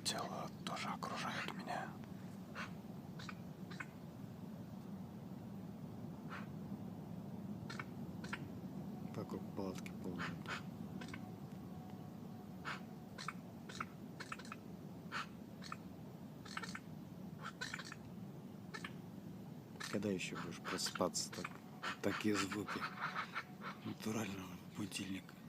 тело тоже окружает меня. Вокруг палатки полный. Когда еще будешь просыпаться, такие звуки натурального будильника?